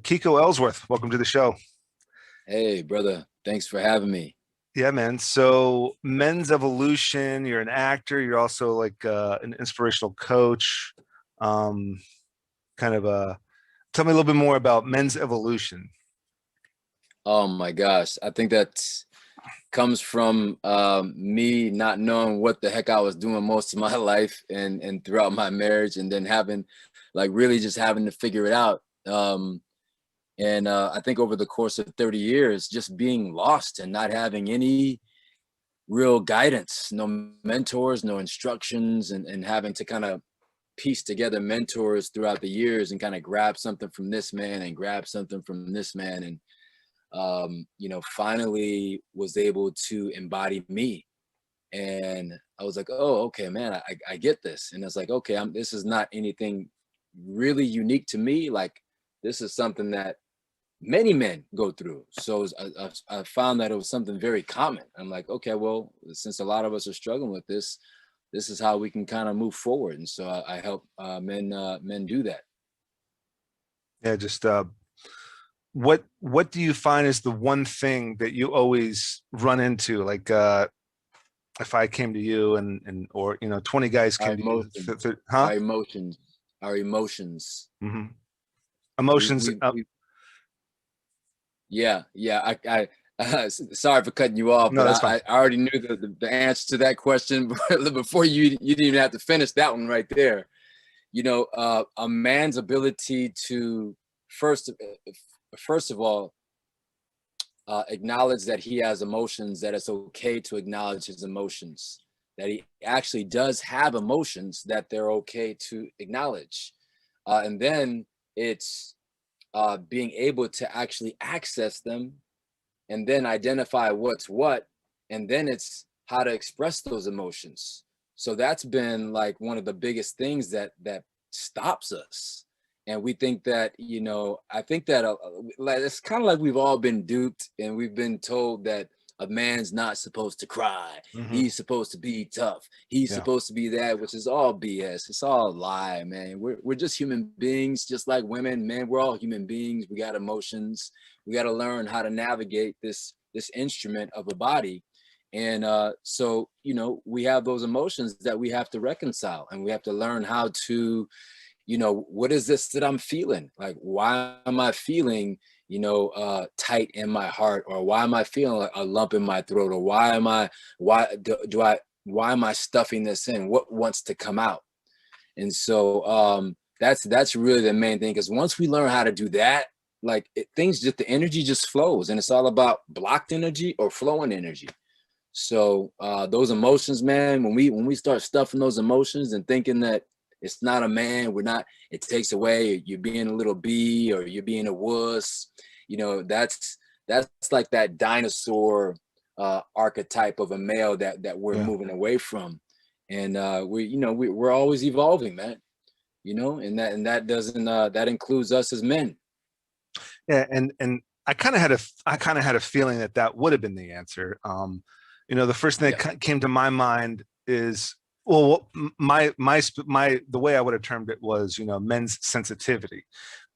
KIKO Ellsworth, welcome to the show. Hey, brother. Thanks for having me. Yeah, man. So, Men's Evolution, you're an actor, you're also like an inspirational coach. Um, kind of tell me a little bit more about Men's Evolution. Oh my gosh. I think that comes from me not knowing what the heck I was doing most of my life and throughout my marriage, and then having really just having to figure it out. And I think over the course of 30 years, just being lost and not having any real guidance, no mentors, no instructions, and having to kind of piece together mentors throughout the years and kind of grab something from this man and grab something from this man. And finally was able to embody me. And I was like, oh, okay, man, I get this. And it's like, okay, this is not anything really unique to me. Like, this is something that many men go through. So I found that it was something very common. I'm like, okay, well, since a lot of us are struggling with this is how we can kind of move forward. And so I help men do that. Yeah, just what do you find is the one thing that you always run into? Like if I came to you and or 20 guys Our came to you, emotions, huh? our emotions, our emotions. Hmm. We, Emotions. we, we Yeah, yeah. Sorry for cutting you off, No, but that's fine. I already knew the answer to that question before you didn't even have to finish that one right there. A man's ability to first first of all acknowledge that he has emotions, that it's okay to acknowledge his emotions, that he actually does have emotions that they're okay to acknowledge, and then it's being able to actually access them and then identify what's what, and then it's how to express those emotions. So that's been like one of the biggest things that stops us. And we think that, I think that like, it's kind of like we've all been duped, and we've been told that a man's not supposed to cry. Hmm. He's supposed to be tough. He's Yeah. supposed to be that, which is all BS. It's all a lie, man. We're just human beings, just like women, man. We're all human beings. We got emotions. We got to learn how to navigate this instrument of a body. And so we have those emotions that we have to reconcile, and we have to learn how to, what is this that I'm feeling? Like, why am I feeling tight in my heart, or why am I feeling like a lump in my throat, or why am I stuffing this in? What wants to come out? And so that's really the main thing, because once we learn how to do that, the energy just flows, and it's all about blocked energy or flowing energy. So those emotions, man, when we start stuffing those emotions and thinking that it's not a man, it takes away, you're being a little bee, or you're being a wuss, that's like that dinosaur archetype of a male that we're Yeah. moving away from. And we're always evolving, man, and that doesn't that includes us as men. Yeah, and I kind of had a feeling that that would have been the answer. The first thing Yeah, that came to my mind is, well, my the way I would have termed it was, men's sensitivity.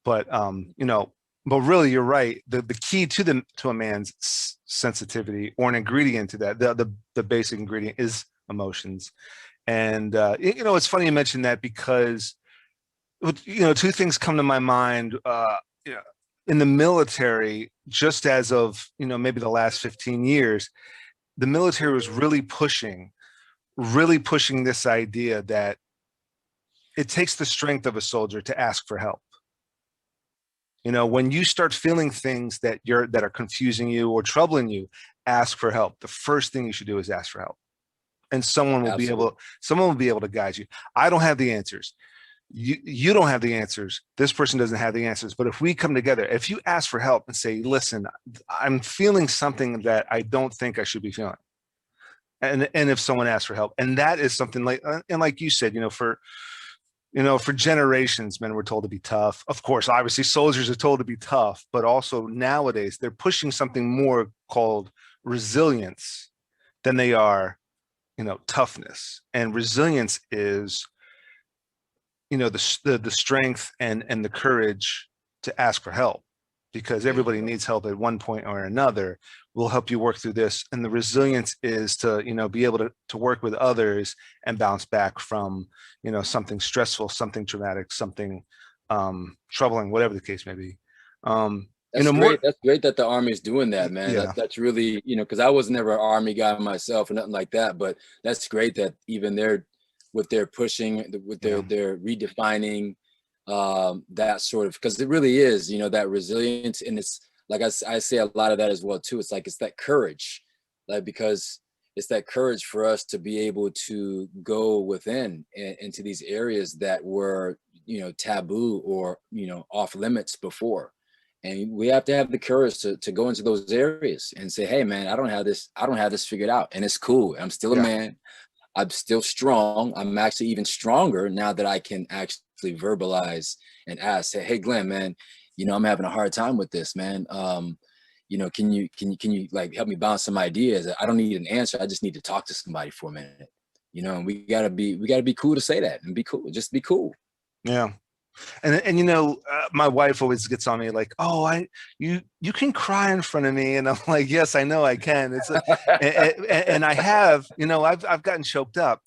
But but really, you're right. The key to a man's sensitivity, or an ingredient to that, the basic ingredient is emotions. And it's funny you mentioned that, because two things come to my mind. You know, in the military, just as of maybe the last 15 years, the military was really pushing this idea that it takes the strength of a soldier to ask for help. When you start feeling things that are confusing you or troubling you, ask for help. The first thing you should do is ask for help, and absolutely. someone will be able to guide you. I don't have the answers. You don't have the answers. This person doesn't have the answers. But if we come together, if you ask for help and say, listen, I'm feeling something that I don't think I should be feeling. And if someone asks for help, and that is something like, and like you said, for generations, men were told to be tough. Of course, obviously soldiers are told to be tough, but also nowadays they're pushing something more called resilience than they are, toughness. And resilience is, the strength and the courage to ask for help. because There you everybody go. needs help at one point or another. We'll help you work through this. And the resilience is to, be able to work with others and bounce back from, something stressful, something traumatic, something troubling, whatever the case may be. That's More, great. That's great that the Army is doing that, man. yeah, That's really, because I was never an Army guy myself or nothing like that. But that's great that even they're, with their pushing, with yeah, their redefining that sort of, because it really is, that resilience. And it's like I say a lot of that as well too. It's like, it's that courage, like, because it's that courage for us to be able to go within and into these areas that were, taboo or, off limits before. And we have to have the courage to go into those areas and say, hey man, I don't have this figured out, and it's cool. I'm still a yeah, man. I'm still strong. I'm actually even stronger now that I can actually verbalize and ask, hey Glenn, man, I'm having a hard time with this, man. Can you like help me bounce some ideas? I don't need an answer. I just need to talk to somebody for a minute. And we gotta be cool to say that and be cool. Just be cool. yeah. And my wife always gets on me like, oh, you can cry in front of me, and I'm like, yes, I know I can. And I have, I've gotten choked up.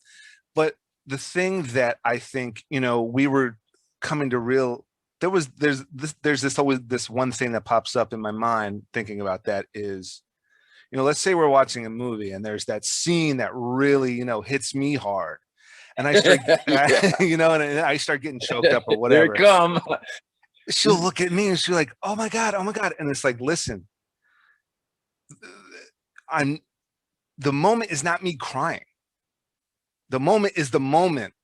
But the thing that I think, we were coming to there's always this one thing that pops up in my mind thinking about that is, let's say we're watching a movie and there's that scene that really, hits me hard. And I start, Yeah. and I start getting choked up or There it whatever. come. She'll look at me and she's like, oh my God, oh my God. And it's like, listen, I'm the moment is not me crying. The moment is the moment.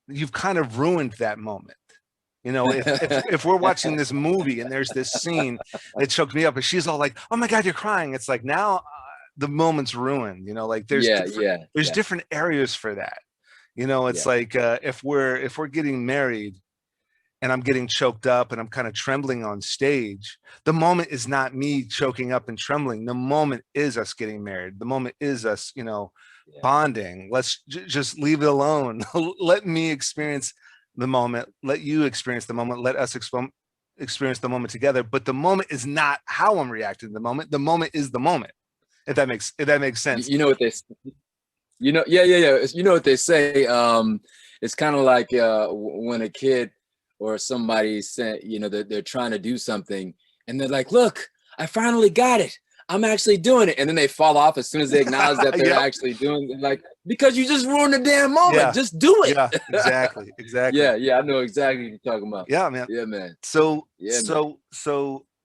You've kind of ruined that moment. If we're watching this movie and there's this scene that choked me up and she's all like, oh my God, you're crying. It's like now the moment's ruined, like there's different areas for that. It's like if we're getting married and I'm getting choked up and I'm kind of trembling on stage, the moment is not me choking up and trembling. The moment is us getting married. The moment is us, bonding. Let's just leave it alone. Let me experience the moment. Let you experience the moment. Let us experience the moment together. But the moment is not how I'm reacting to the moment. The moment is the moment. If that makes sense. You know what they, yeah. You know what they say. It's kind of like when a kid or somebody said, they're trying to do something and they're like, look, I finally got it. I'm actually doing it. And then they fall off as soon as they acknowledge that they're actually doing it. Like, because you just ruined the damn moment. Yeah. Just do it. Yeah, exactly. Yeah, I know exactly what you're talking about. Yeah, man. Yeah, man. So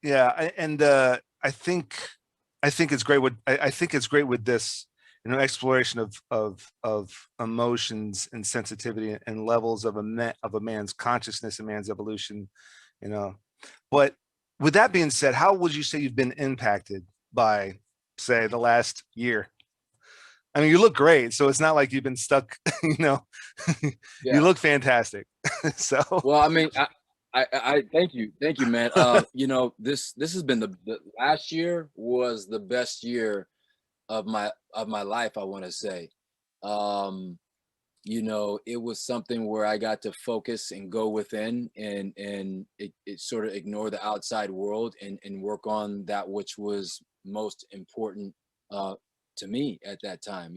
yeah, and I think it's great with this, exploration of emotions and sensitivity and levels of a man's consciousness and man's evolution, But with that being said, how would you say you've been impacted by, say, the last year? I mean, you look great, so it's not like you've been stuck, Yeah. You look fantastic. So Well, I mean, I thank you, man. This has been the last year was the best year of my life, I want to say. It was something where I got to focus and go within and it sort of ignore the outside world and work on that which was most important to me at that time.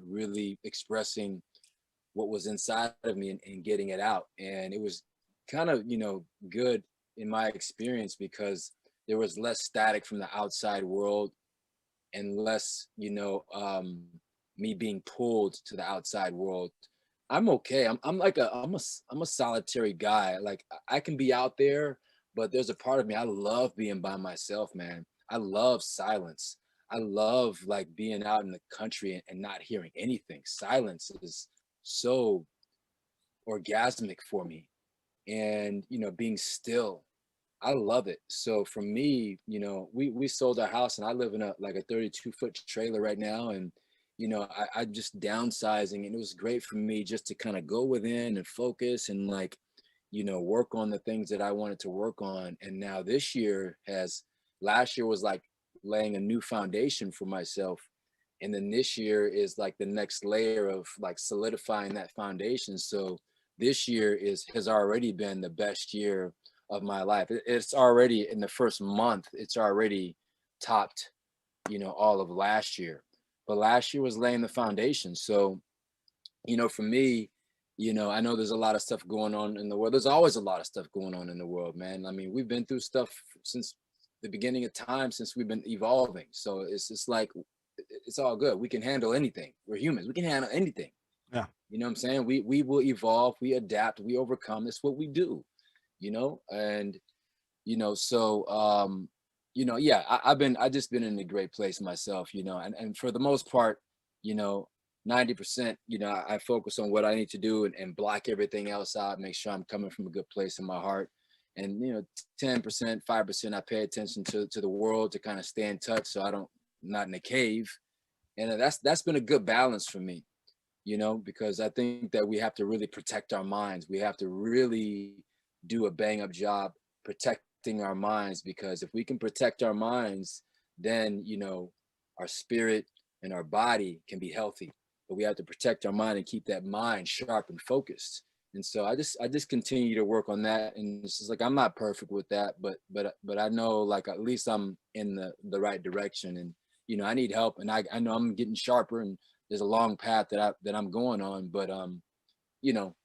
Really expressing what was inside of me and getting it out. And it was kind of, good in my experience because there was less static from the outside world and less, me being pulled to the outside world. I'm okay. I'm a solitary guy. Like I can be out there, but there's a part of me, I love being by myself, man. I love silence. I love like being out in the country and not hearing anything. Silence is so orgasmic for me. And being still, I love it. So for me, we sold our house and I live in a 32-foot trailer right now. And I just downsizing, and it was great for me just to kind of go within and focus and work on the things that I wanted to work on. And now last year was like laying a new foundation for myself. And then this year is like the next layer of like solidifying that foundation. So this year has already been the best year of my life. It's already in the first month, it's already topped, you know, all of last year. But last year was laying the foundation. So, you know, for me, you know, I know there's a lot of stuff going on in the world. There's always a lot of stuff going on in the world, man. I mean, we've been through stuff since the beginning of time, since we've been evolving. So it's just like, it's all good. We can handle anything. We're humans. We can handle anything. Yeah. You know what I'm saying? We will evolve, we adapt, we overcome. That's what we do, you know? And, you know, so, you know, yeah, I just been in a great place myself, you know, and for the most part, you know, 90%, you know, I focus on what I need to do and block everything else out, make sure I'm coming from a good place in my heart. And, you know, 10%, 5%, I pay attention to the world to kind of stay in touch. So I don't, not in a cave. And that's been a good balance for me, you know, because I think that we have to really protect our minds. We have to really do a bang up job protecting our minds, because if we can protect our minds, then, you know, our spirit and our body can be healthy. But we have to protect our mind and keep that mind sharp and focused. And so I just continue to work on that. And it's just like, I'm not perfect with that, but I know, like, at least I'm in the right direction. And, you know, I need help, and I know I'm getting sharper, and there's a long path that I'm going on, but you know,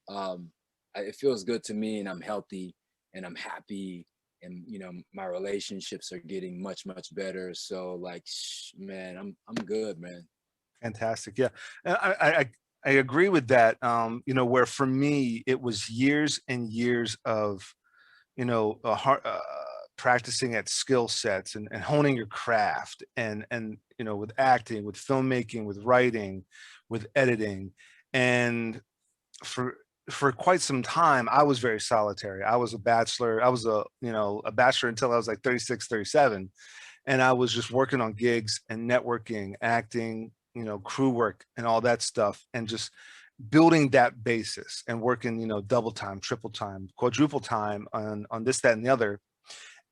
it feels good to me, and I'm healthy, and I'm happy, and, you know, my relationships are getting much better. So, like, man, I'm good, man. Fantastic. Yeah. And I agree with that. You know, where for me, it was years and years of, you know, practicing at skill sets and honing your craft and, you know, with acting, with filmmaking, with writing, with editing. And for quite some time, I was very solitary. I was a bachelor. I was you know, a bachelor until I was like 36, 37. And I was just working on gigs and networking, acting, you know, crew work and all that stuff, and just building that basis and working, you know, double time, triple time, quadruple time on this, that, and the other.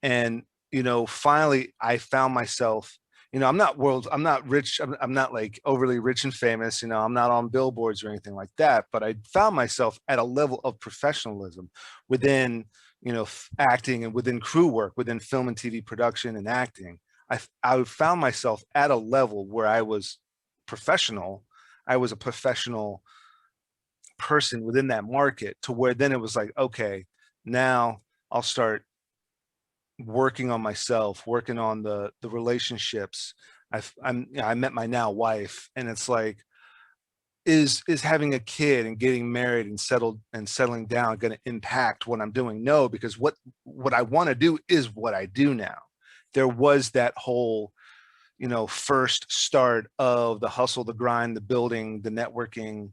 And, you know, finally I found myself, you know, I'm not rich. I'm not like overly rich and famous, you know, I'm not on billboards or anything like that, but I found myself at a level of professionalism within, you know, acting, and within crew work, within film and TV production and acting. I found myself at a level where I was professional. I was a professional person within that market, to where then it was like, okay, now I'll start working on myself, working on the relationships. You know, I met my now wife, and it's like, is having a kid and getting married and settling down going to impact what I'm doing? No, because what I want to do is what I do now. There was that whole, you know, first start of the hustle, the grind, the building, the networking,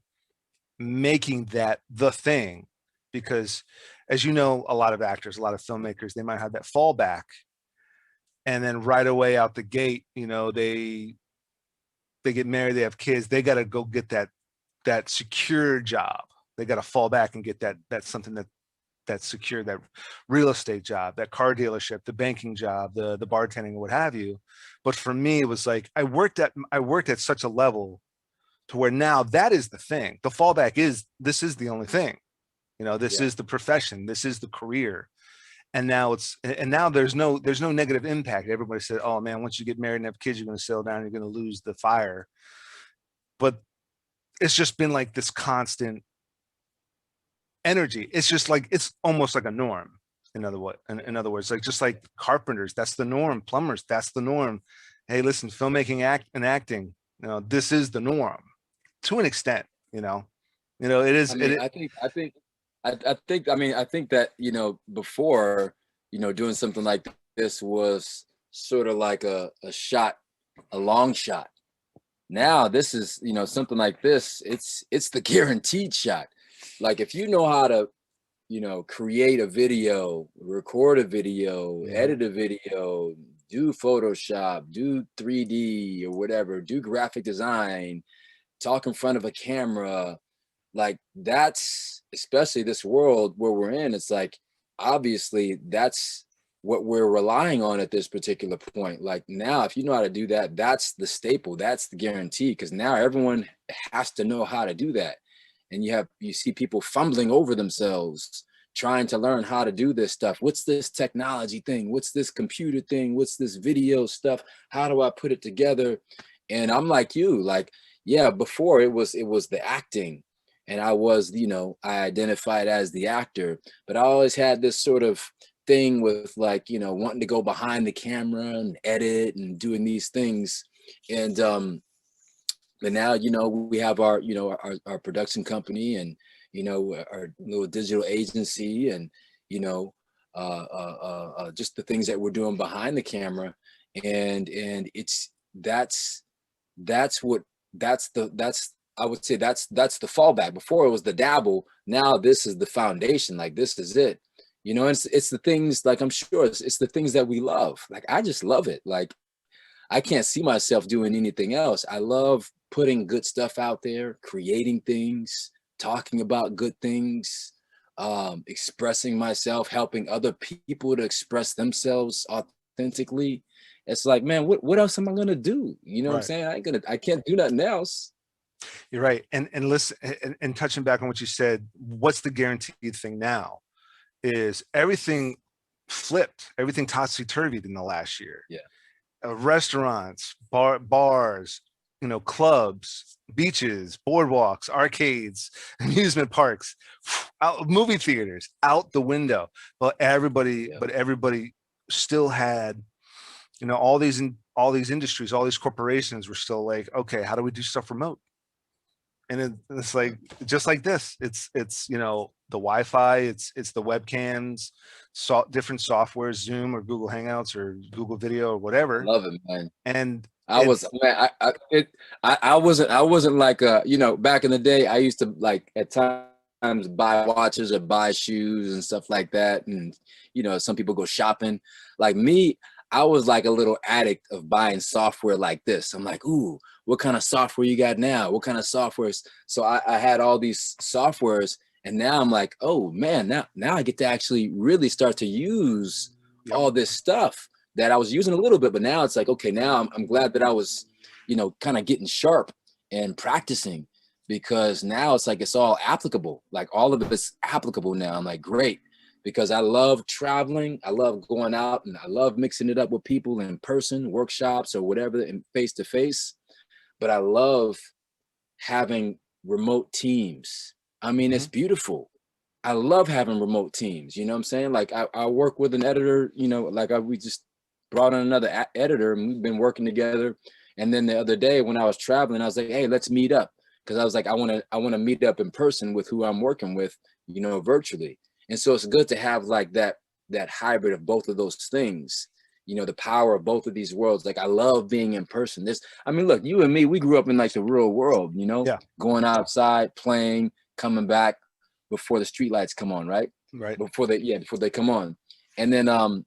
making that the thing. Because, as you know, a lot of actors, a lot of filmmakers, they might have that fallback, and then right away out the gate, you know, they get married, they have kids, they got to go get that secure job. They got to fall back and get that's something that's secure, that real estate job, that car dealership, the banking job, the bartending, what have you. But for me, it was like, I worked at such a level to where now that is the thing. The fallback is, this is the only thing. You know, this Yeah. is the profession, this is the career. And now there's no negative impact. Everybody said, oh man, once you get married and have kids, you're going to settle down, you're going to lose the fire. But it's just been like this constant energy. It's just like, it's almost like a norm. In other words, like, just like carpenters, that's the norm. Plumbers, that's the norm. Hey, listen, filmmaking, acting, you know, this is the norm to an extent. You know, it is. I mean, I think that, you know, before, you know, doing something like this was sort of like a shot, a long shot. Now this is, you know, something like this, it's the guaranteed shot. Like, if you know how to, you know, create a video, record a video, edit a video, do Photoshop, do 3D or whatever, do graphic design, talk in front of a camera, like, that's, especially this world where we're in, it's like, obviously that's what we're relying on at this particular point. Like, now, if you know how to do that, that's the staple, that's the guarantee, because now everyone has to know how to do that. And you see people fumbling over themselves trying to learn how to do this stuff. What's this technology thing? What's this computer thing? What's this video stuff? How do I put it together? And I'm like you, like, yeah, before it was the acting, and I was, you know, I identified as the actor, but I always had this sort of thing with, like, you know, wanting to go behind the camera and edit and doing these things. And but now, you know, we have our, you know, our production company, and, you know, our little digital agency, and, you know, just the things that we're doing behind the camera. And it's, that's I would say that's the fallback. Before it was the dabble. Now this is the foundation. Like, this is it. You know, it's the things, like, I'm sure it's the things that we love. Like, I just love it. Like, I can't see myself doing anything else. I love putting good stuff out there, creating things, talking about good things, expressing myself, helping other people to express themselves authentically. It's like, man, what else am I gonna do? You know what I'm saying? I can't do nothing else. You're right. And listen, and touching back on what you said, what's the guaranteed thing now is everything flipped, everything topsy-turvied in the last year. Yeah. Restaurants, bars, you know, clubs, beaches, boardwalks, arcades, amusement parks, movie theaters, out the window. But everybody still had, you know, all these industries, all these corporations were still like, okay, how do we do stuff remote? And it's like, just like this, it's, you know, the Wi-Fi, it's the webcams, different softwares, Zoom or Google Hangouts or Google Video or whatever. Love it, man. And I wasn't like, you know, back in the day, I used to, like, at times buy watches or buy shoes and stuff like that. And, you know, some people go shopping. Like me, I was like a little addict of buying software like this. I'm like, ooh, what kind of software you got now? What kind of softwares? So I had all these softwares, and now I'm like, oh man, now I get to actually really start to use all this stuff that I was using a little bit, but now it's like, okay, now I'm glad that I was, you know, kind of getting sharp and practicing, because now it's like, it's all applicable. Like, all of it's applicable now. I'm like, great. Because I love traveling, I love going out, and I love mixing it up with people in person, workshops or whatever, in face to face. But I love having remote teams. I mean, it's beautiful. I love having remote teams. You know what I'm saying? Like, I work with an editor, you know, like we just brought on another editor, and we've been working together. And then the other day when I was traveling, I was like, hey, let's meet up. Because I was like, I want to meet up in person with who I'm working with, you know, virtually. And so it's good to have like that hybrid of both of those things, you know, the power of both of these worlds. Like, I love being in person. I mean, look, you and me, we grew up in like the real world, you know, going outside, playing, coming back before the street lights come on, right? Right. Before they come on. And then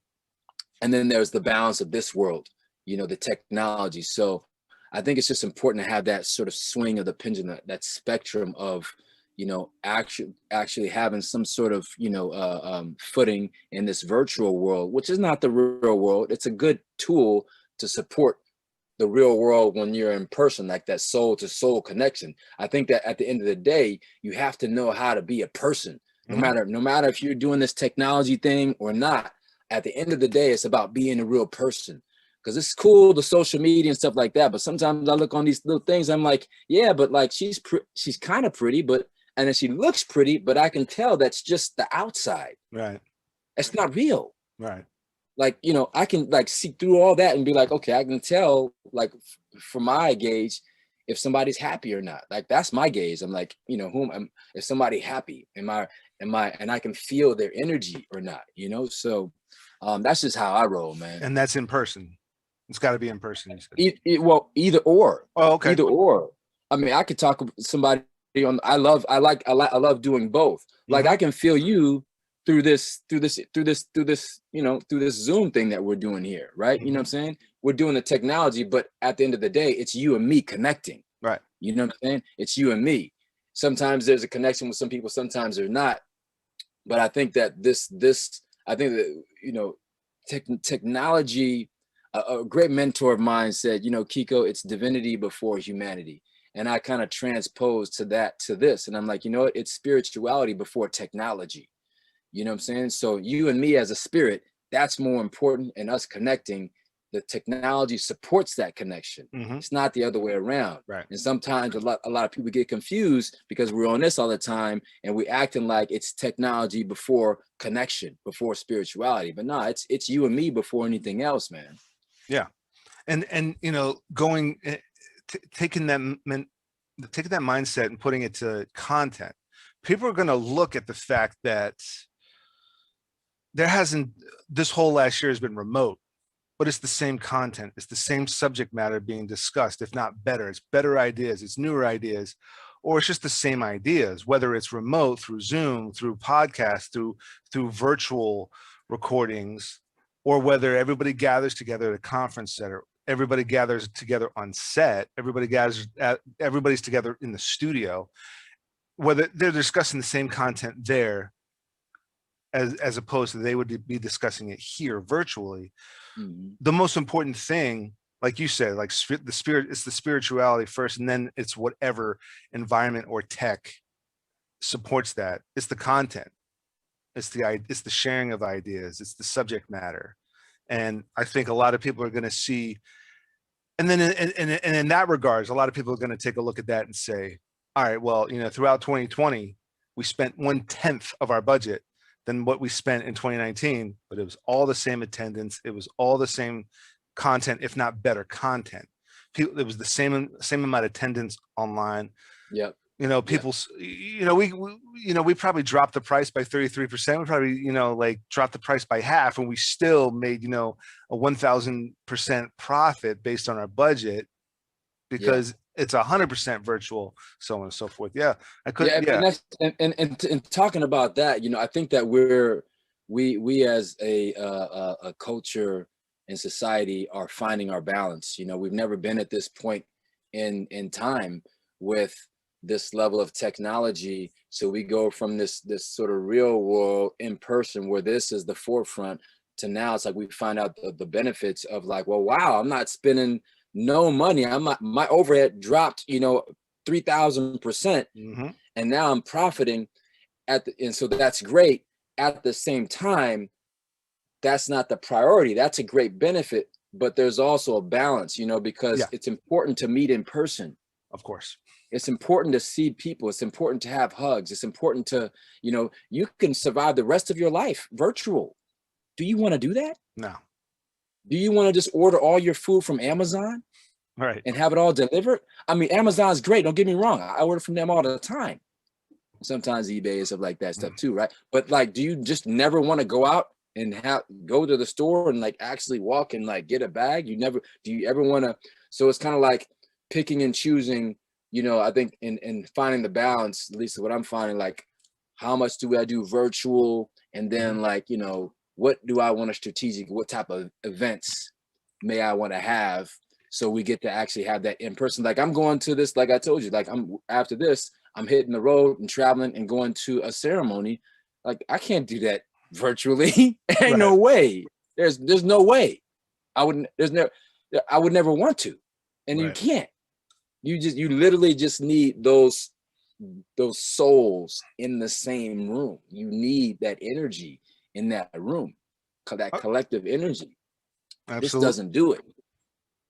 there's the balance of this world, you know, the technology. So I think it's just important to have that sort of swing of the pendulum, that spectrum of, you know, actually having some sort of, you know, footing in this virtual world, which is not the real world. It's a good tool to support the real world when you're in person, like that soul to soul connection. I think that at the end of the day, you have to know how to be a person, no matter if you're doing this technology thing or not. At the end of the day, it's about being a real person. Because it's cool, the social media and stuff like that. But sometimes I look on these little things, I'm like, yeah, but like she's kind of pretty, and then she looks pretty, but I can tell that's just the outside. Right. It's not real. Right. Like, you know, I can like see through all that and be like, okay, I can tell, like, from my gauge, if somebody's happy or not. Like, that's my gaze. I'm like, you know, is somebody happy? Am I, and I can feel their energy or not, you know? So that's just how I roll, man. And that's in person. It's got to be in person. Well, either or. Oh, okay. Either or. I mean, I could talk with somebody on. I love doing both. Like, I can feel you through this, you know, through this Zoom thing that we're doing here, right? You know what I'm saying? We're doing the technology, but at the end of the day, it's you and me connecting. Right. You know what I'm saying? It's you and me. Sometimes there's a connection with some people, sometimes there's not. But I think that I think that, you know, technology. A great mentor of mine said, you know, KIKO, it's divinity before humanity. And I kind of transposed to this. And I'm like, you know what? It's spirituality before technology. You know what I'm saying? So you and me as a spirit, that's more important, and us connecting, the technology supports that connection. Mhm. It's not the other way around. Right. And sometimes a lot of people get confused because we're on this all the time and we acting like it's technology before connection, before spirituality. But no, it's you and me before anything else, man. Yeah. And you know, going taking taking that mindset and putting it to content, people are going to look at the fact that there hasn't, this whole last year has been remote, but it's the same content, it's the same subject matter being discussed, if not better. It's better ideas, it's newer ideas, or it's just the same ideas, whether it's remote, through Zoom, through podcasts, through virtual recordings, or whether everybody gathers together at a conference center, everybody gathers together on set, everybody's together in the studio, whether they're discussing the same content there as opposed to they would be discussing it here virtually. The most important thing, like you said, like the spirit, it's the spirituality first, and then it's whatever environment or tech supports that. It's the content, it's the sharing of ideas, it's the subject matter. And I think a lot of people are going to see, and then in that regards, a lot of people are going to take a look at that and say, all right, well, you know, throughout 2020 we spent 1/10 of our budget than what we spent in 2019, but it was all the same attendance, it was all the same content, if not better content. People, it was the same amount of attendance online. Yep. You know, people, you know, we probably dropped the price by 33%. We probably, you know, like dropped the price by half, and we still made, you know, a 1,000% profit based on our budget, because it's 100% virtual, so on and so forth. Yeah, I could. And talking about that, you know, I think that we as a culture and society are finding our balance. You know, we've never been at this point in time with this level of technology. So we go from this sort of real world in person, where this is the forefront, to now it's like we find out the benefits of like, well, wow, I'm not spending no money. My overhead dropped, you know, 3,000%, and now I'm profiting and so that's great. At the same time, that's not the priority. That's a great benefit, but there's also a balance, you know, because it's important to meet in person. Of course. It's important to see people. It's important to have hugs. It's important to, you know, you can survive the rest of your life virtual. Do you want to do that? No. Do you want to just order all your food from Amazon? Right. And have it all delivered? I mean, Amazon's great. Don't get me wrong. I order from them all the time. Sometimes eBay and stuff like that stuff too, right? But like, do you just never want to go out and go to the store and like actually walk and like get a bag? Do you ever want to? So it's kind of like picking and choosing, you know, I think in finding the balance, at least what I'm finding, like, how much do I do virtual? And then like, you know, what do I want to strategic, what type of events may I want to have? So we get to actually have that in person. Like I'm going to this, like I told you, like after this, I'm hitting the road and traveling and going to a ceremony. Like I can't do that virtually. Ain't no way. There's no way. I would never want to. And you can't. You literally just need those souls in the same room. You need that energy in that room, that collective energy. Absolutely. This doesn't do it.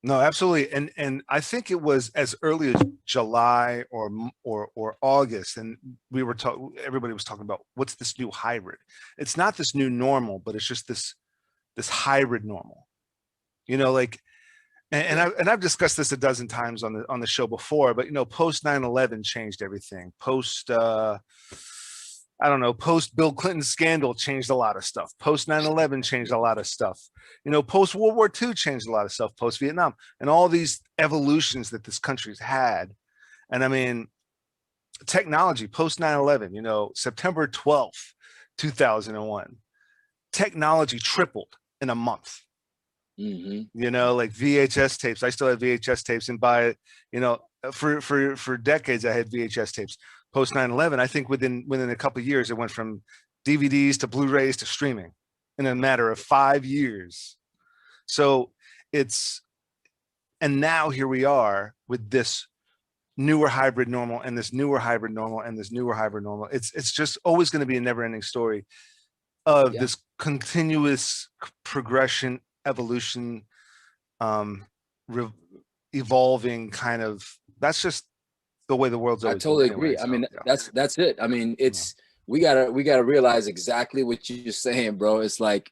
No, absolutely. And I think it was as early as July or August, and everybody was talking about what's this new hybrid. It's not this new normal, but it's just this hybrid normal. You know, like, and I've discussed this a dozen times on the show before, but you know, post 9/11 changed everything. Post I don't know, post Bill Clinton scandal changed a lot of stuff. Post 9/11 changed a lot of stuff. You know, post World War II changed a lot of stuff, post Vietnam, and all these evolutions that this country's had. And I mean, technology post 9/11, you know, September 12th, 2001, technology tripled in a month. You know, like VHS tapes. I still have VHS tapes, and you know, for decades I had VHS tapes. Post 9/11, I think within a couple of years, it went from DVDs to Blu-rays to streaming in a matter of 5 years. So and now here we are with this newer hybrid normal and this newer hybrid normal and this newer hybrid normal. It's just always going to be a never-ending story. of Yeah, this continuous progression, evolution, um, re- evolving kind of. That's just the way the world's I always been totally anyway. agree. I So mean, yeah. that's it. I mean, Yeah. it's we gotta realize exactly what you're saying, bro. It's like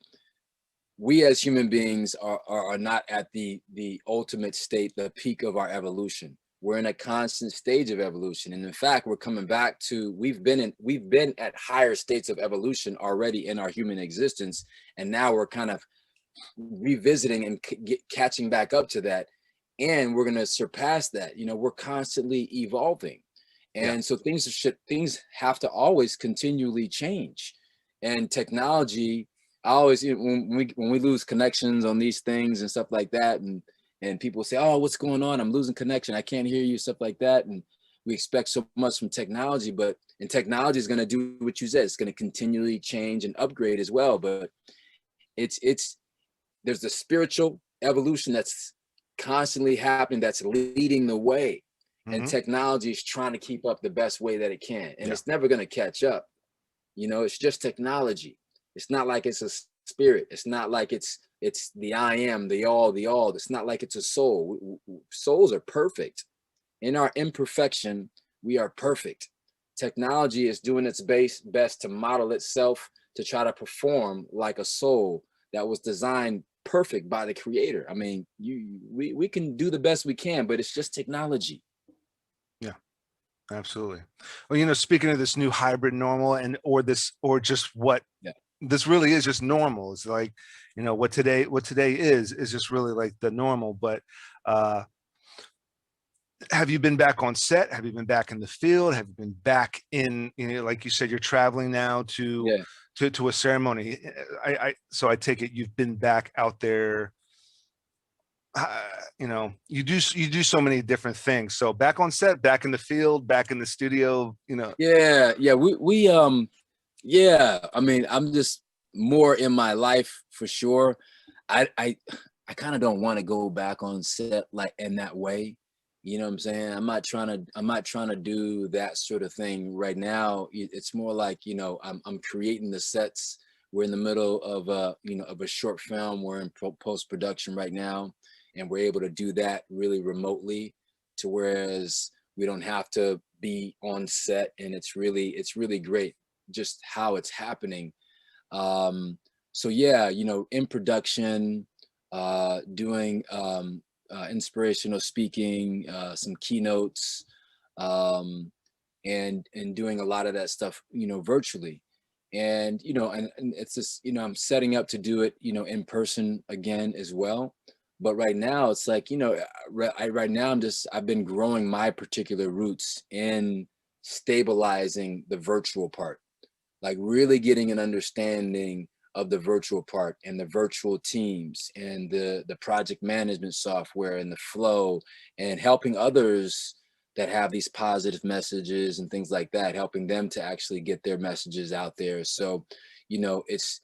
we as human beings are not at the ultimate state, the peak of our evolution. We're in a constant stage of evolution, and in fact, we're coming back to we've been at higher states of evolution already in our human existence, and now we're kind of revisiting and catching back up to that, and we're going to surpass that. You know, we're constantly evolving, Yeah. and so things have to always continually change. And technology, I always, you know, when we lose connections on these things and stuff like that, and people say, oh, what's going on, I'm losing connection, I can't hear you, stuff like that. And we expect so much from technology, but and technology is going to do what you said, it's going to continually change and upgrade as well. But it's there's the spiritual evolution that's constantly happening, that's leading the way, and Hmm. technology is trying to keep up the best way that it can, and Yeah. it's never going to catch up. You know, it's just technology. It's not like it's a spirit. It's not like it's the I am, the all. It's not like it's a soul. Souls are perfect. In our imperfection, we are perfect. Technology is doing its best to model itself to try to perform like a soul that was designed perfect by the creator. I mean, we can do the best we can, but it's just technology. Yeah. Absolutely. Well, you know, speaking of this new hybrid normal and or this or just what Yeah. this really is just normal. It's like, you know, what today is just really like the normal. But uh have you been back on set? Have you been back in the field? Have you been back in, you know, like you said, you're traveling now Yeah. to a ceremony. So I take it you've been back out there. You know, you do so many different things. So back on set, back in the field, back in the studio, you know. Yeah. We yeah, I mean, I'm just more in my life for sure. I kind of don't want to go back on set like in that way. You know what I'm saying? I'm not trying to do that sort of thing right now. It's more like, you know, I'm creating the sets. We're in the middle of a short film. We're in post production right now, and we're able to do that really remotely, to whereas we don't have to be on set, and it's really great just how it's happening. So yeah, you know, in production, doing inspirational speaking, some keynotes, um, and doing a lot of that stuff, you know, virtually. And you know, and it's just, you know, I'm setting up to do it, you know, in person again as well. But right now, it's like, you know, right now I've been growing my particular roots in stabilizing the virtual part, like really getting an understanding of the virtual part and the virtual teams and the project management software and the flow, and helping others that have these positive messages and things like that, helping them to actually get their messages out there. So, you know, it's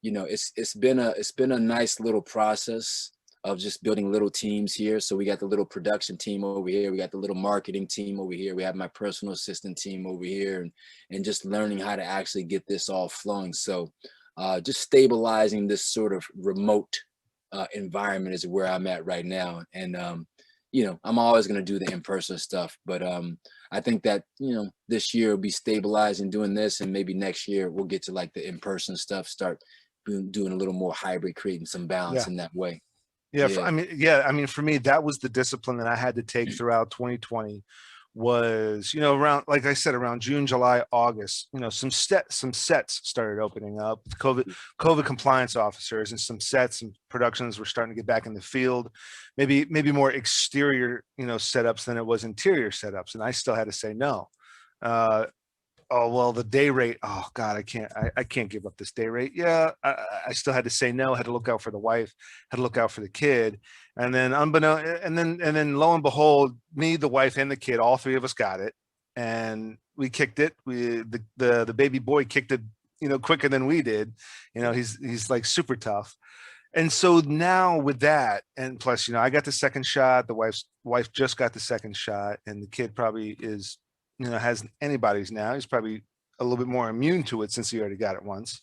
you know, it's been a nice little process of just building little teams here. So we got the little production team over here, we got the little marketing team over here, we have my personal assistant team over here, and just learning how to actually get this all flowing. So just stabilizing this sort of remote environment is where I'm at right now. And you know, I'm always going to do the in-person stuff, but I think that, you know, this year will be stabilizing doing this, and maybe next year we'll get to like the in-person stuff, start doing a little more hybrid, creating some balance Yeah. in that way. Yeah, Yeah. I mean, for me, that was the discipline that I had to take throughout 2020 was, you know, around, like I said, around June, July, August, you know, some sets started opening up, COVID compliance officers and some sets and productions were starting to get back in the field, maybe more exterior, you know, setups than it was interior setups. And I still had to say no. Uh, oh well, the day rate, oh god, I can't give up this day rate. Yeah, I still had to say no, had to look out for the wife, had to look out for the kid. And then unbeknown, and then lo and behold, me, the wife, and the kid, all three of us got it, and we kicked it. The baby boy kicked it, you know, quicker than we did. You know, he's like super tough. And so now with that, and plus, you know, I got the second shot, the wife just got the second shot, and the kid probably is, you know, has antibodies now. He's probably a little bit more immune to it since he already got it once.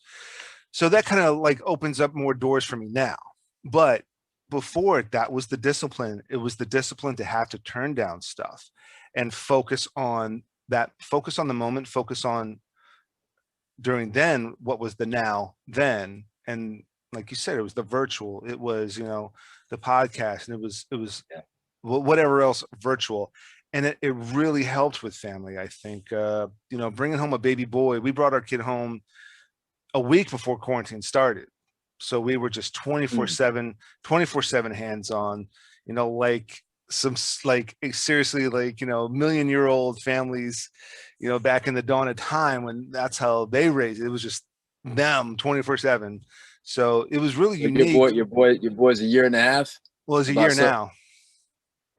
So that kind of like opens up more doors for me now. But before, that was the discipline. It was the discipline to have to turn down stuff and focus on that, focus on the moment, focus on during then what was the now then. And like you said, it was the virtual, it was, you know, the podcast, and it was Yeah. whatever else virtual. And it really helped with family, I think. You know, bringing home a baby boy, we brought our kid home a week before quarantine started. So we were just 24/7 hands on, you know, like some like seriously, like, you know, million-year-old families, you know, back in the dawn of time when that's how they raised it. It was just them 24/7. So it was really Your unique. your boy's a year and a half. Well, it's a About year now.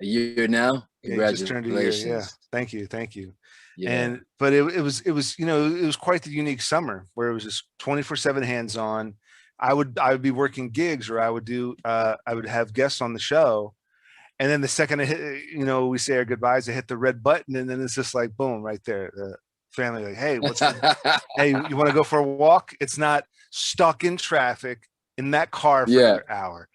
a year now. Yeah, he just turned a year. Yeah, Congratulations. thank you, thank you. Yeah. And but it was, you know, it was quite the unique summer where it was just 24/7 hands on. I would be working gigs, or I would do I would have guests on the show, and then the second I hit, you know, we say our goodbyes, I hit the red button, and then it's just like boom, right there. The family like, hey, what's hey, you want to go for a walk? It's not stuck in traffic in that car for Yeah. another hour.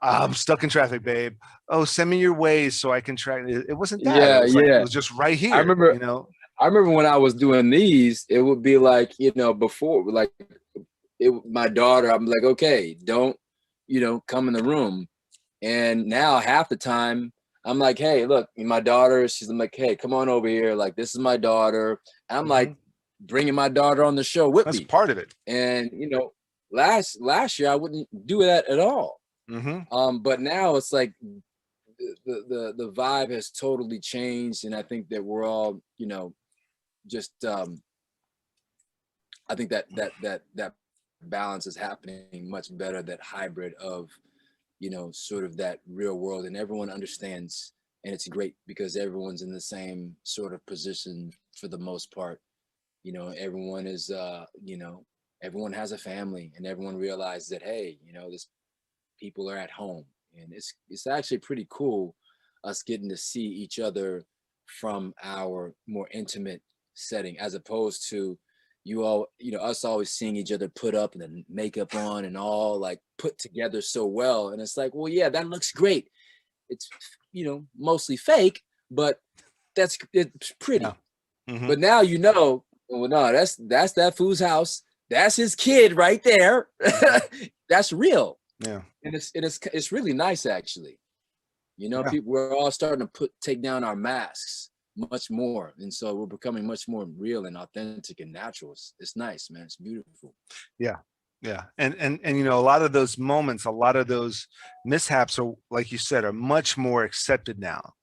I'm stuck in traffic, babe. Oh, send me your ways so I can track it. It wasn't that. Yeah, It was like, yeah. it was just right here. I remember you know. I remember when I was doing these, it would be like, you know, before, like my daughter, I'm like, okay, don't, you know, come in the room. And now half the time I'm like, hey, look, my daughter, I'm like, hey, come on over here. Like, this is my daughter. I'm like bringing my daughter on the show with That's me. part of it. And, you know, last year I wouldn't do that at all. But now it's like the vibe has totally changed. And I think that we're all, you know, just I think that balance is happening much better, that hybrid of, you know, sort of that real world, and everyone understands, and it's great because everyone's in the same sort of position for the most part. You know, everyone is you know, everyone has a family, and everyone realizes that, hey, you know, this people are at home, and it's actually pretty cool us getting to see each other from our more intimate setting, as opposed to you all, you know, us always seeing each other put up and the makeup on and all like put together so well. And it's like, well, yeah, that looks great. It's, you know, mostly fake, but it's pretty. Yeah. But now, you know, well, no, that's that fool's house. That's his kid right there. That's real. Yeah. And it's really nice, actually. You know, Yeah. people, we're all starting to take down our masks much more, and so we're becoming much more real and authentic and natural. It's nice, man. It's beautiful. Yeah. And you know, a lot of those moments, a lot of those mishaps are, like you said, are much more accepted now.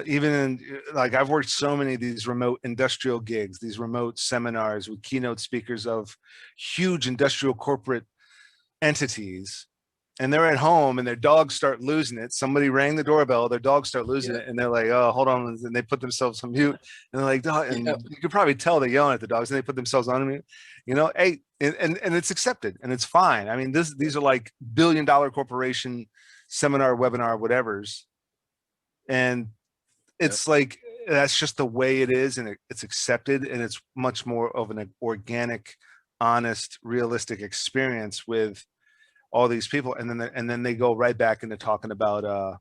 Even in, like, I've worked so many of these remote industrial gigs, these remote seminars with keynote speakers of huge industrial corporate entities, and they're at home and their dogs start losing it. Somebody rang the doorbell, their dogs start losing it, and they're like, oh, hold on, and they put themselves on mute, and they're like, dog, and you could probably tell they're yelling at the dogs, and they put themselves on mute, you know. Hey, and it's accepted and it's fine. I mean, these are like billion-dollar corporation seminar, webinar, whatever's, and it's like, that's just the way it is, and it's accepted, and it's much more of an organic, honest, realistic experience with all these people. And then they go right back into talking about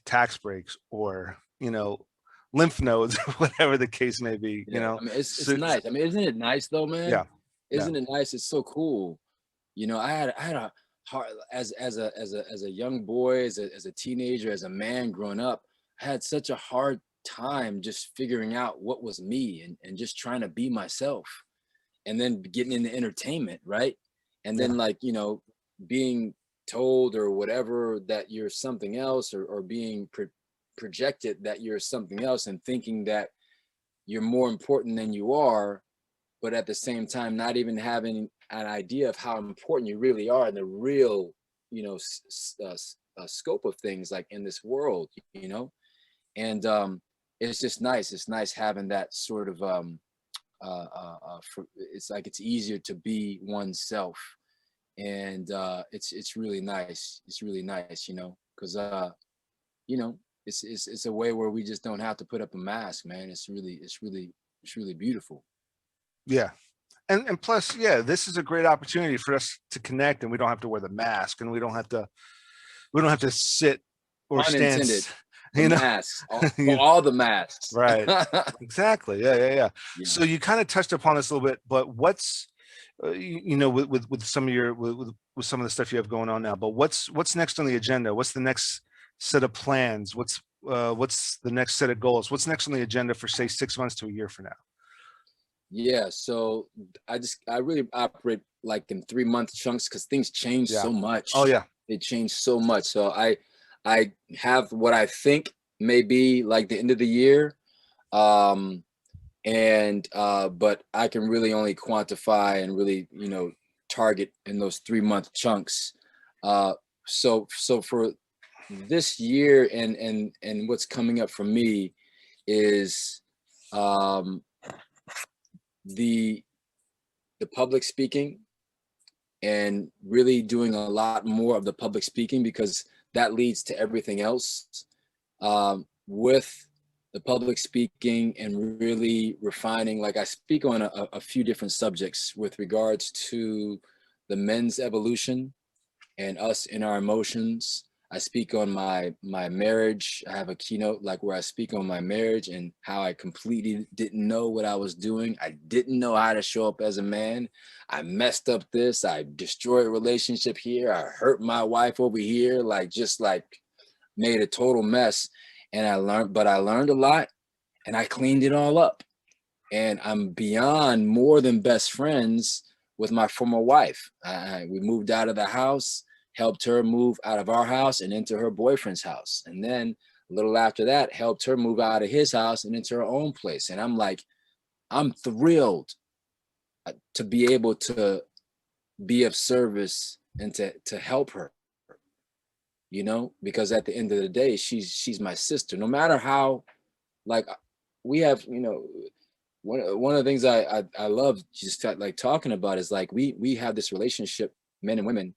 tax breaks, or, you know, lymph nodes, whatever the case may be. You know, I mean, it's nice. I mean, isn't it nice though, man? Yeah. Isn't it nice? It's so cool. You know, I had a hard, as a young boy, as a teenager, as a man growing up, I had such a hard time just figuring out what was me, and just trying to be myself, and then getting into entertainment, right? And then, like, you know, being told or whatever that you're something else, or being projected that you're something else, and thinking that you're more important than you are, but at the same time not even having an idea of how important you really are, and the real, you know, scope of things, like in this world, you know. And it's just nice. It's nice having that sort of it's like it's easier to be oneself, and it's really nice. It's really nice, you know, because you know, it's a way where we just don't have to put up a mask, man. It's really beautiful. Yeah. And plus, yeah, this is a great opportunity for us to connect, and we don't have to wear the mask, and we don't have to sit or stand, Unintended. The you know, masks, you- all the masks. right. Exactly. Yeah, yeah, yeah. Yeah. So you kind of touched upon this a little bit, but what's you know, with some of your with some of the stuff you have going on now, but what's next on the agenda? What's the next set of plans? What's the next set of goals? What's next on the agenda for, say, 6 months to a year from now? Yeah, so I really operate like in 3 month chunks because things change Yeah. so much. Oh yeah. They change so much. So I have what I think may be like the end of the year. Um and but I can really only quantify and really, you know, target in those 3 month chunks. So for this year and what's coming up for me is um the public speaking, and really doing a lot more of the public speaking, because that leads to everything else. With the public speaking and really refining, like I speak on a few different subjects with regards to the men's evolution and us in our emotions. I speak on my marriage. I have a keynote like where I speak on my marriage and how I completely didn't know what I was doing. I didn't know how to show up as a man. I messed up this. I destroyed a relationship here. I hurt my wife over here. Like just like made a total mess. And I learned a lot, and I cleaned it all up. And I'm beyond more than best friends with my former wife. We moved out of the house, helped her move out of our house and into her boyfriend's house. And then a little after that, helped her move out of his house and into her own place. And I'm like, I'm thrilled to be able to be of service and to help her, you know, because at the end of the day, she's my sister. No matter how, like, we have, you know, one of the things I love just like talking about is like we have this relationship, men and women,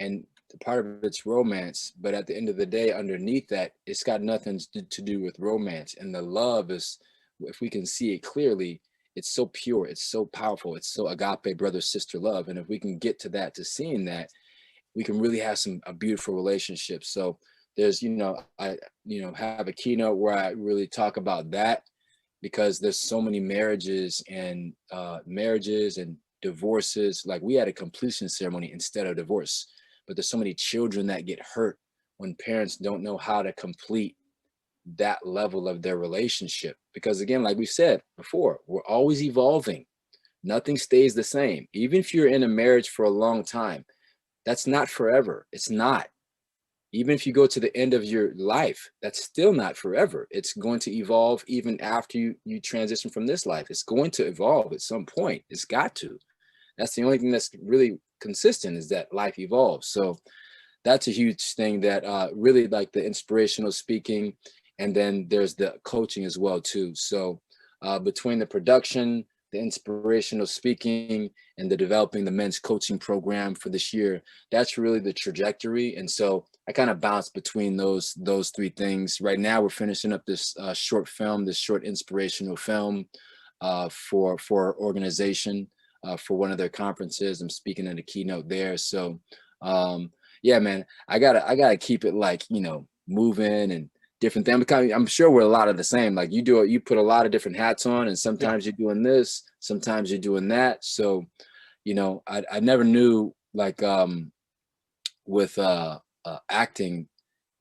and part of it's romance, but at the end of the day, underneath that, it's got nothing to do with romance. And the love is, if we can see it clearly, it's so pure, it's so powerful, it's so agape, brother sister love. And if we can get to that, to seeing that, we can really have a beautiful relationship. So there's, you know, I have a keynote where I really talk about that, because there's so many marriages and divorces. Like we had a completion ceremony instead of divorce, but there's so many children that get hurt when parents don't know how to complete that level of their relationship. Because again, like we said before, we're always evolving. Nothing stays the same. Even if you're in a marriage for a long time, that's not forever. It's not. Even if you go to the end of your life, that's still not forever. It's going to evolve even after you transition from this life. It's going to evolve at some point. It's got to. That's the only thing that's really consistent, is that life evolves. So that's a huge thing that really, like the inspirational speaking, and then there's the coaching as well too. So between the production, the inspirational speaking, and the developing the men's coaching program for this year, that's really the trajectory. And so I kind of bounce between those three things. Right now, we're finishing up this short film, this short inspirational film for organization for one of their conferences. I'm speaking in a keynote there. So yeah, man, I gotta keep it like, you know, moving and different things. I'm sure we're a lot of the same. Like you put a lot of different hats on, and sometimes you're doing this, sometimes you're doing that. So, you know, I never knew, like with acting,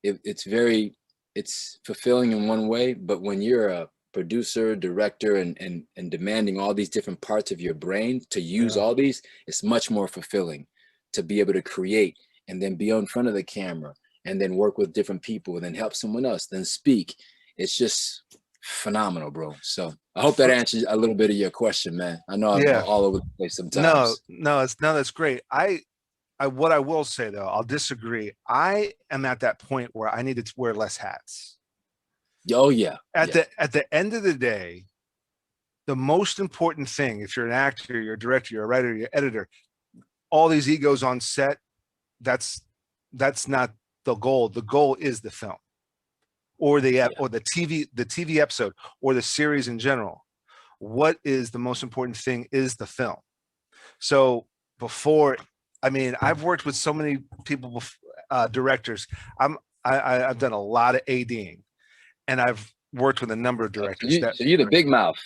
it's fulfilling in one way, but when you're a producer, director, and demanding all these different parts of your brain to use all these, it's much more fulfilling to be able to create and then be in front of the camera and then work with different people and then help someone else, then speak. It's just phenomenal, bro. So I hope that answers a little bit of your question, man. I know I'm Yeah. all over the place No, sometimes. that's great. What I will say though, I'll disagree. I am at that point where I needed to wear less hats. Oh yeah. At the end of the day, the most important thing, if you're an actor, you're a director, you're a writer, you're an editor, all these egos on set, that's not the goal. The goal is the film, or the TV episode, or the series in general. what is the most important thing is the film. So before, I mean, I've worked with so many people, directors. I've done a lot of ADing, and I've worked with a number of directors So you're the big mouth.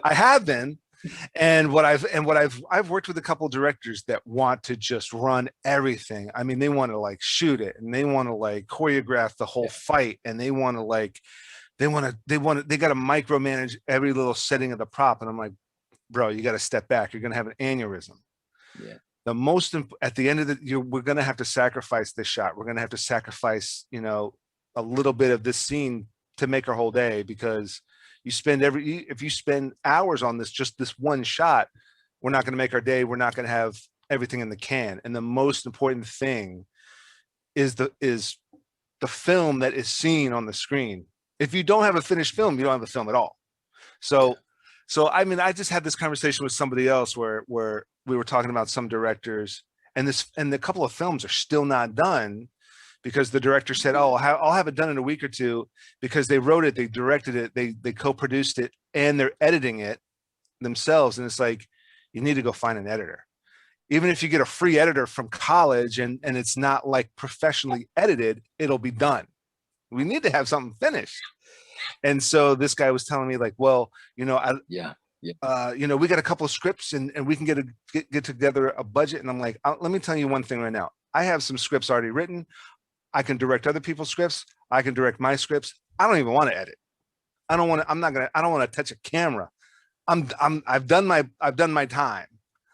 I have been. And I've worked with a couple of directors that want to just run everything. I mean, they want to like shoot it, and they want to like choreograph the whole fight, and they want to like, they got to micromanage every little setting of the prop. And I'm like, bro, you got to step back. You're going to have an aneurysm. Yeah. The most, at the end of the year, we're going to have to sacrifice this shot. We're going to have to sacrifice, you know, a little bit of this scene to make our whole day, because you spend if you spend hours on this, just this one shot, we're not going to make our day. We're not going to have everything in the can. And the most important thing is the film that is seen on the screen. If you don't have a finished film, you don't have a film at all. So I mean, I just had this conversation with somebody else where we were talking about some directors, and the couple of films are still not done because the director said, oh, I'll have it done in a week or two, because they wrote it, they directed it, they co-produced it, and they're editing it themselves. And it's like, you need to go find an editor. Even if you get a free editor from college and it's not like professionally edited, it'll be done. We need to have something finished. And so this guy was telling me like, well, you know, you know, we got a couple of scripts and we can get together a budget. And I'm like, let me tell you one thing right now. I have some scripts already written. I can direct other people's scripts. I can direct my scripts. I don't even want to edit. I don't want to touch a camera. I've done my time.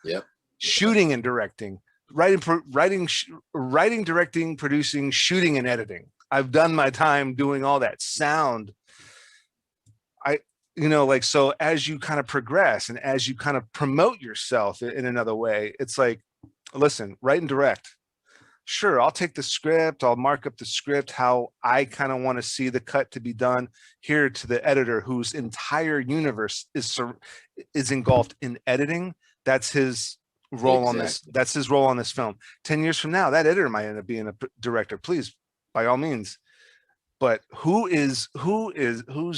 Yep. Shooting and directing, writing, directing, producing, shooting, and editing. I've done my time doing all that. Sound. You know, like, so as you kind of progress and as you kind of promote yourself in another way, it's like, listen, write and direct. Sure, I'll take the script, I'll mark up the script how I kind of want to see the cut to be done, here to the editor whose entire universe is engulfed in editing. That's his role on this. That's his role on this film. 10 years from now, that editor might end up being a director. Please, by all means. But who's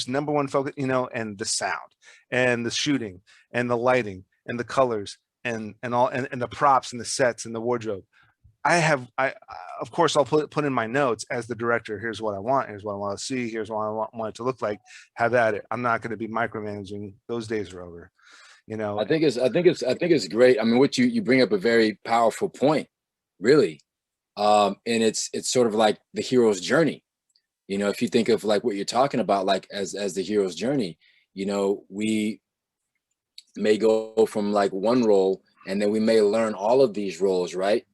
number one focus, you know, and the sound and the shooting and the lighting and the colors and the props and the sets and the wardrobe. Of course, I'll put in my notes as the director. Here's what I want. Here's what I want to see. Here's what I want it to look like. Have at it. I'm not going to be micromanaging. Those days are over. You know. I think it's great. I mean, what you bring up a very powerful point, really, and it's sort of like the hero's journey. You know, if you think of like what you're talking about, like as the hero's journey, you know, we may go from like one role, and then we may learn all of these roles, right?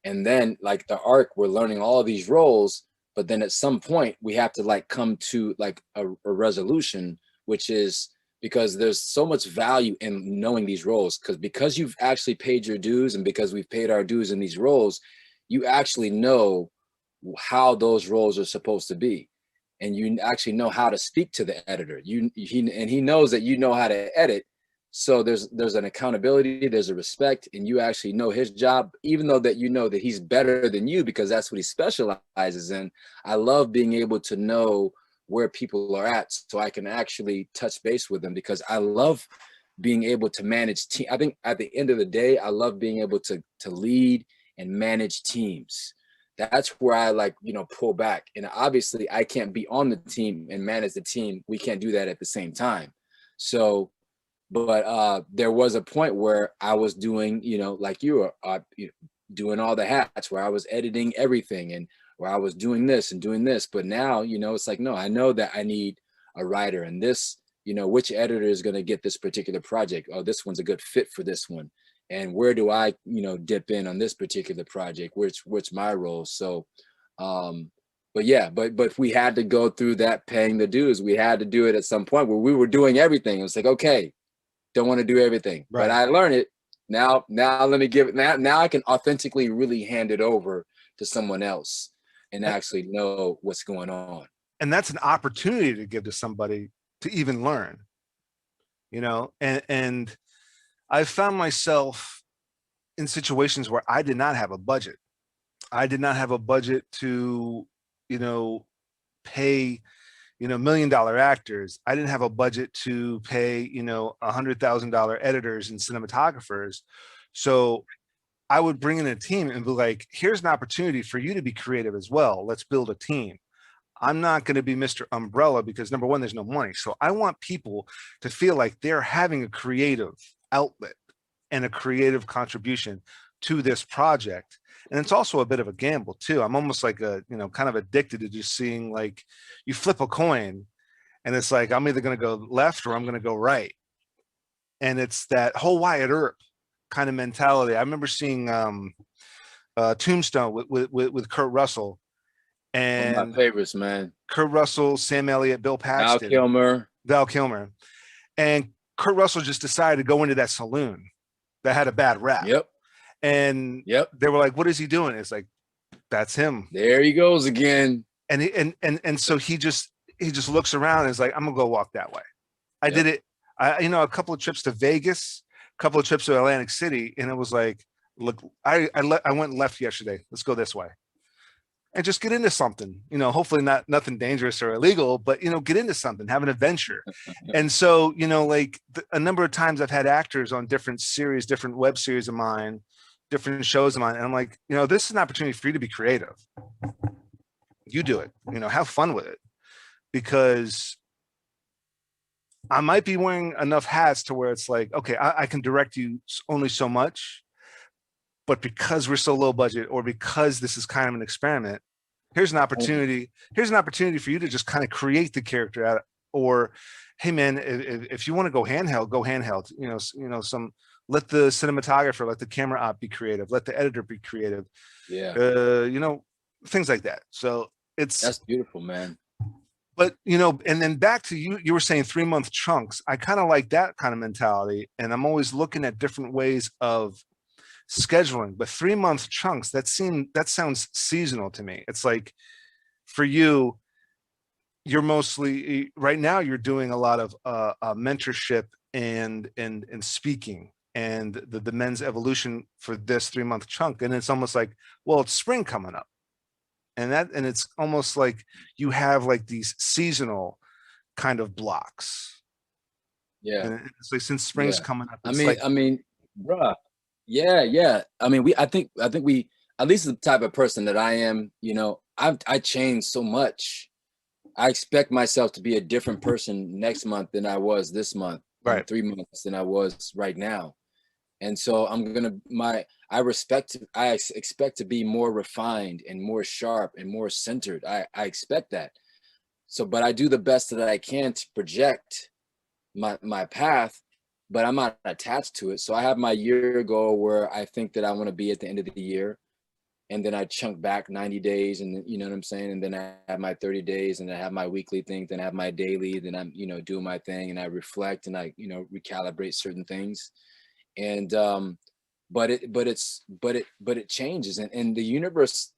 And then like the arc, we're learning all of these roles, but then at some point we have to like come to like a resolution, which is because there's so much value in knowing these roles, because you've actually paid your dues, and because we've paid our dues in these roles, you actually know how those roles are supposed to be, and you actually know how to speak to the editor. He knows that you know how to edit. So there's an accountability, there's a respect, and you actually know his job, even though that you know that he's better than you because that's what he specializes in. I love being able to know where people are at so I can actually touch base with them, because I love being able to manage team. I think at the end of the day, I love being able to lead and manage teams. That's where I like, you know, pull back. And obviously I can't be on the team and manage the team. We can't do that at the same time. So but there was a point where I was doing, you know, like you were doing all the hats, where I was editing everything and where I was doing this and doing this. But now, you know, it's like, no, I know that I need a writer, and this, you know, which editor is going to get this particular project? Oh, this one's a good fit for this one. And where do I, you know, dip in on this particular project? Which my role? So, but yeah, but we had to go through that paying the dues. We had to do it at some point where we were doing everything. It was like, okay, don't want to do everything, right, but I learned it. Now let me give it. Now I can authentically really hand it over to someone else and actually know what's going on. And that's an opportunity to give to somebody to even learn, you know, and I've found myself in situations where I did not have a budget. I did not have a budget to, you know, pay, $1 million actors. I didn't have a budget to pay, $100,000 editors and cinematographers. So I would bring in a team and be like, here's an opportunity for you to be creative as well. Let's build a team. I'm not going to be Mr. Umbrella because number one, there's no money. So I want people to feel like they're having a creative outlet and a creative contribution to this project. And it's also a bit of a gamble too. I'm almost like kind of addicted to just seeing, like, you flip a coin and it's like, I'm either going to go left or I'm going to go right. And it's that whole Wyatt Earp kind of mentality. I remember seeing Tombstone with Kurt Russell. And one of my favorites, man. Kurt Russell, Sam Elliott, Bill Paxton, Val Kilmer. And Kurt Russell just decided to go into that saloon that had a bad rap. Yep. And they were like, what is he doing? It's like, that's him. There he goes again. And so he just looks around and is like, I'm gonna go walk that way. I did it. A couple of trips to Vegas, a couple of trips to Atlantic City, and it was like, look, I went left yesterday. Let's go this way. And just get into something, hopefully nothing dangerous or illegal, but, get into something, have an adventure. And so, a number of times I've had actors on different series, different web series of mine, different shows of mine. And I'm like, this is an opportunity for you to be creative. You do it, have fun with it, because I might be wearing enough hats to where it's like, okay, I can direct you only so much, but because we're so low budget, or because this is kind of an experiment, here's an opportunity. Here's an opportunity for you to just kind of create the character out. Or, hey man, if you want to go handheld, go handheld. Let the cinematographer, let the camera op be creative, let the editor be creative. Yeah. Things like that. So that's beautiful, man. But and then back to you were saying 3-month chunks. I kind of like that kind of mentality, and I'm always looking at different ways of scheduling. But 3-month chunks, that sounds seasonal to me. It's like, for you, you're mostly right now you're doing a lot of mentorship and speaking, and the men's evolution for this 3-month chunk. And it's almost like, well, it's spring coming up, and it's almost like you have like these seasonal kind of blocks. Yeah. And it's like, since spring's coming up, I mean, bruh. Yeah. I mean, I think we, at least the type of person that I am, I changed so much. I expect myself to be a different person next month than I was this month, right? 3 months than I was right now. And so I expect to be more refined and more sharp and more centered. I expect that. So, but I do the best that I can to project my path, but I'm not attached to it. So I have my year goal where I think that I want to be at the end of the year. And then I chunk back 90 days, and you know what I'm saying? And then I have my 30 days, and I have my weekly thing, then I have my daily, then I'm, doing my thing, and I reflect, and I, recalibrate certain things. And, but it changes. And the universe,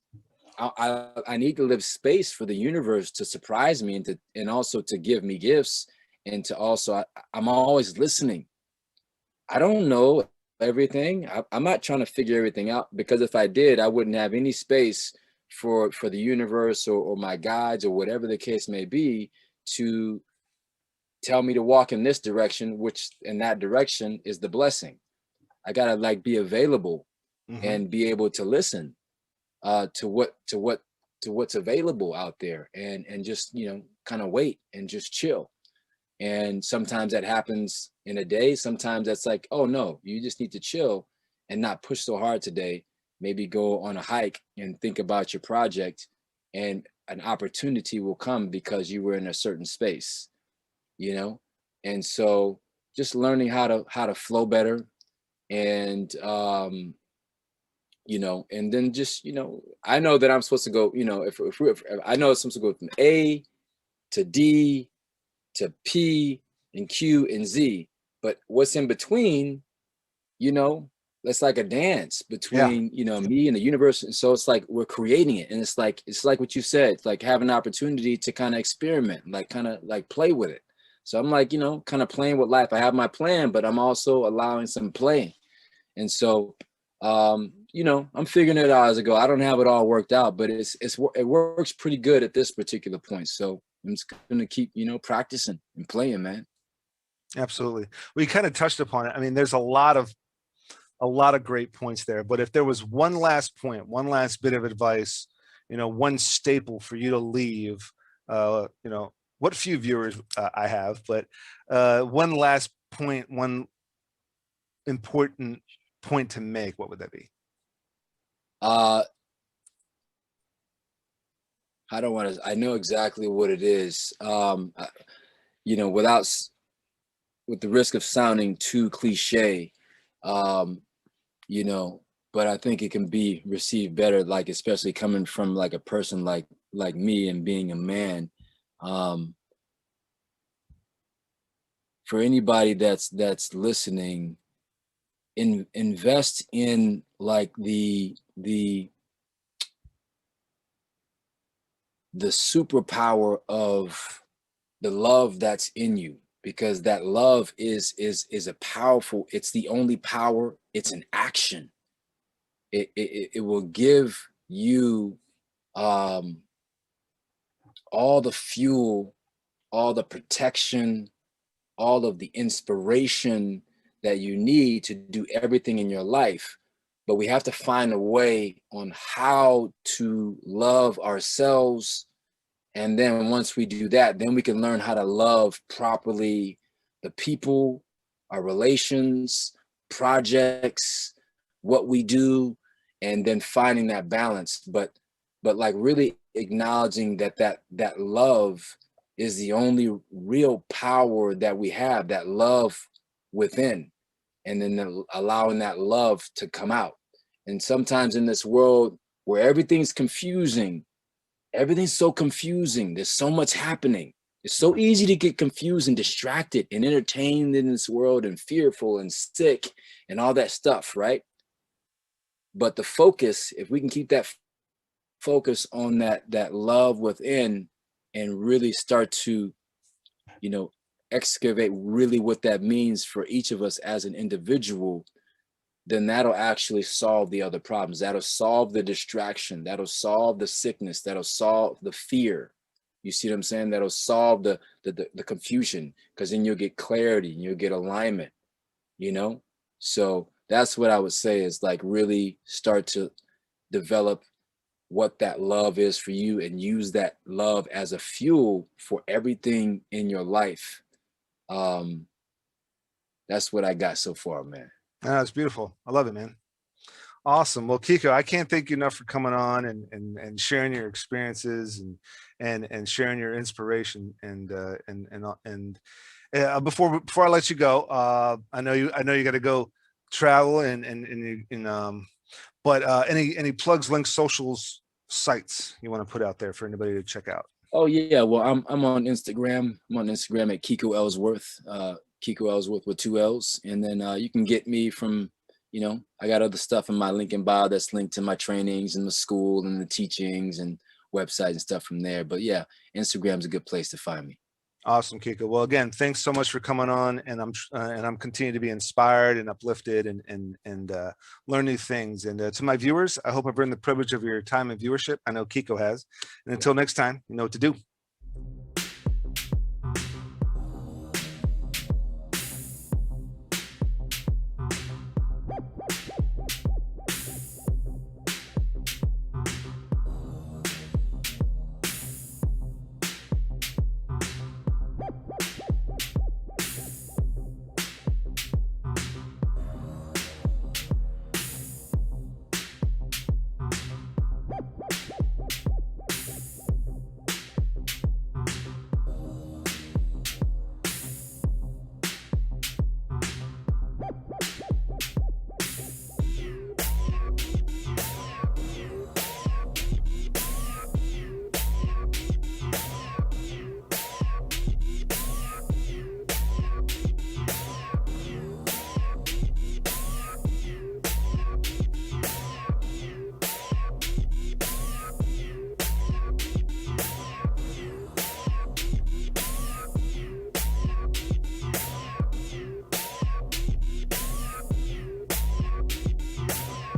I need to live space for the universe to surprise me, and also to give me gifts, and to also, I'm always listening. I don't know everything. I'm not trying to figure everything out, because if I did, I wouldn't have any space for the universe or my guides or whatever the case may be to tell me to walk in this direction, which in that direction is the blessing. I gotta like be available and be able to listen to what's available out there, and just kind of wait and just chill. And sometimes that happens in a day. Sometimes that's like, oh no, you just need to chill and not push so hard today. Maybe go on a hike and think about your project, and an opportunity will come because you were in a certain space, And so just learning how to flow better, and and then just, I know that I'm supposed to go, if I know I'm supposed to go from A to D to P and Q and Z, but what's in between, that's like a dance between, me and the universe. And so it's like, we're creating it. And it's like what you said, it's like having an opportunity to kind of experiment, like kind of like play with it. So I'm like, kind of playing with life. I have my plan, but I'm also allowing some play. And so, I'm figuring it out as I go. I don't have it all worked out, but it works pretty good at this particular point. So I'm just gonna keep, you know, practicing and playing, man. Absolutely. We kind of touched upon it. I mean, there's a lot of great points there, but if there was one last point, one last bit of advice, you know, one staple for you to leave, you know, what few viewers I have, but one last point, one important point to make, what would that be? I don't want to, I know exactly what it is. You know, with the risk of sounding too cliche, you know, but I think it can be received better, like, especially coming from like a person like me and being a man. For anybody that's listening, invest in like the superpower of the love that's in you, because that love is a powerful, it's the only power, it's an action. It will give you all the fuel, all the protection, all of the inspiration that you need to do everything in your life. But we have to find a way on how to love ourselves. And then once we do that, then we can learn how to love properly the people, our relations, projects, what we do, and then finding that balance. But like really acknowledging that love is the only real power that we have, that love within, and then allowing that love to come out. And sometimes in this world where everything's confusing, everything's so confusing, there's so much happening, it's so easy to get confused and distracted and entertained in this world and fearful and sick and all that stuff, right? But the focus, if we can keep that focus on that love within and really start to, you know, excavate really what that means for each of us as an individual, then that'll actually solve the other problems. That'll solve the distraction. That'll solve the sickness. That'll solve the fear. You see what I'm saying? That'll solve the confusion, because then you'll get clarity and you'll get alignment, you know? So that's what I would say, is like really start to develop what that love is for you and use that love as a fuel for everything in your life. That's what I got so far, man. That's beautiful. I love it, man. Awesome. Well, Kiko, I can't thank you enough for coming on and sharing your experiences and sharing your inspiration before I let you go, I know you got to go travel but any plugs, links, socials, sites you want to put out there for anybody to check out? Oh yeah, well I'm on Instagram. I'm on Instagram at KIKO ELLSWORTH. KIKO ELLSWORTH with 2 L's, and then you can get me from, you know, I got other stuff in my link in bio that's linked to my trainings and the school and the teachings and websites and stuff from there. But yeah, Instagram's a good place to find me. Awesome, Kiko. Well, again, thanks so much for coming on, and I'm continuing to be inspired and uplifted and learn new things. And to my viewers, I hope I've earned the privilege of your time and viewership. I know Kiko has. And until next time, you know what to do.